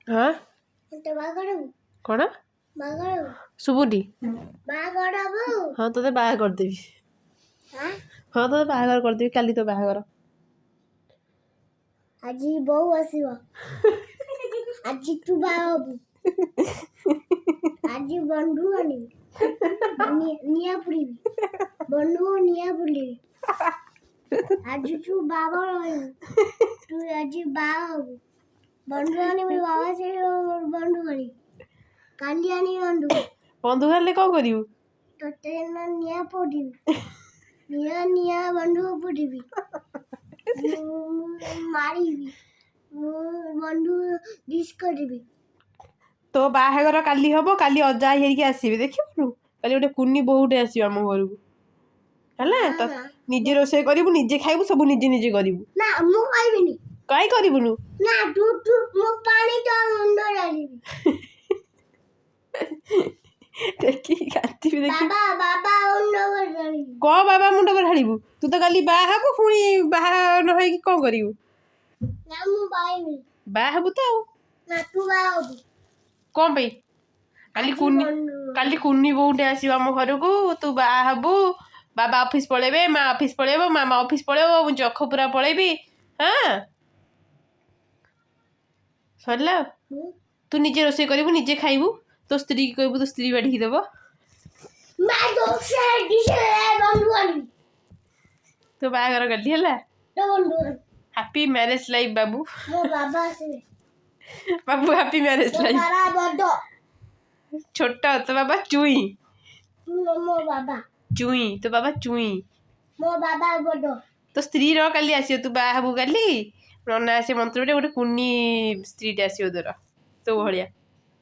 हाँ कौन शुभुनी हाँ तो बाहा करदेवी हाँ तो बाहागर करदेवी काली तो बाहागर आज बहु आसीबो आज तू बाबू आज बंधु आनी निया पुरी बंधु निया पुरी आज तू बाबा तू आज बाबू बंधु आनी मेरे बाबा से बंधु आनी काली आनी बंधु बंधु आनले कौन करियो तोते ना निया पुरी निया निया बंधु पुरी मारिबी बंधु डिस करबी तो बाहागर काली हम काली अजा हेरिके आसबे देखिबु काली गोटे कुनी बहुटे आसीबो आम घर को हला तो निजे रोसे करिबु निजे खाइबु सब निजे निजे करिबु ना मु खाइबिनी काई करिबुनु ना तू तू मु पानी तो मुंड डालिबी देखी कांतीबी देखी बाबा बाबा मुंड डालिबी को बाबा मुंड पर ढालिबु तू तो काली बाहाबु पुणी बाहा न होई कि कोन करिबु ना मु बाइबी बाहाबु तो ना तू बाबू कोन पई काली कुनी बहुटे आसीबो आम घर को तू बाहाबु बाबा ऑफिस पळेबे माँ ऑफिस पळेबो मामा ऑफिस पळेबो मु जखपुरा पळेबी हाँ सरला तू निजे रोसे करिबु निजे खाइबु तो स्त्री की कहबु तो स्त्री बाढ़ी देव मैं दोसे दिसे बंधु आनी तो बाहागर गली हला तो बंधु हैप्पी मैरिज लाइफ बाबू मो बाबा से बाबू हैप्पी मैरिज तो लाइफ बाबा बडो छोटा तो बाबा चुई मो बाबा चुई मो बाबा बडो तो स्त्री रो काली आसियो तू बाहाबू काली नना आसे मंत्र गोटे कुनी स्त्री आसियो तोर तो भलिया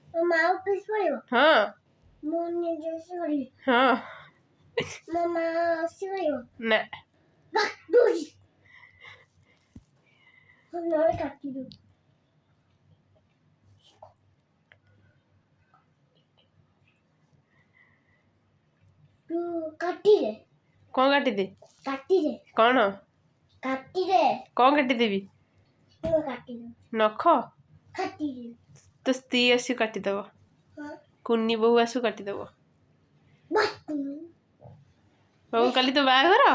तो माँ ऑफिस पड़ेबो हाँ मो निजे से करी हाँ मो माँ से करियो ना बा दूजी हम नोरे काटी दो तू काटी दे कौन काटी दे कौन काटी दे कौन काटी देवी तू काटी दे नख काटी दे तो स्त्री आसु काटिदेव हाँ कुनी बहु आसु काटिदेव बा बहु काली तो बाहागर ना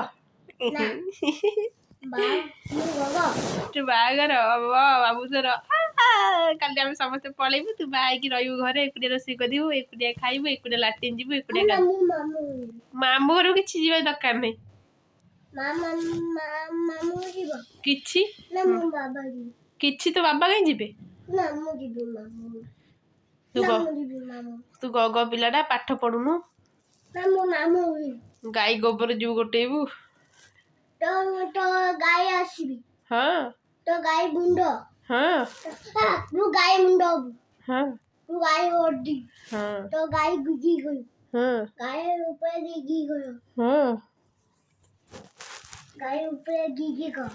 बा मु बाबा तू बाहागर बाबू तोर काली आम समस्त पलैबु तू बाहाई रही घरे एकुटिया रोषेई करू एकुटिया खाइबु एकुटिया लाट्रिन जीवु एकुटिया ना मु मामू मामू घर किसी जीवा दरकार नहीं मामा मामू जीबो किछि ना मु बाबा जी किछि तो बाबा कहीं जीवे ना मु जीबो मामू तू ना ग मु जीबो मामू तू गग पिलाटा पाठ पढ़ुनु ना मु मामू गाई गोबर जीव गोटेबु तो तो गाय आसीबी हाँ तो गाय बुंडो हाँ तू गाय मुंडो हाँ तू गाय ओडी हाँ तो गाय गुगी गई हाँ गाय ऊपर गिगी गयो हाँ गाय ऊपर गिगी को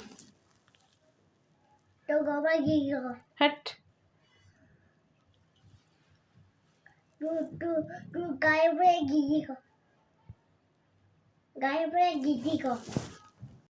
तो गोबर गिगी को हट तू तू तू गाय ऊपर गिगी को गाय ऊपर गिगी को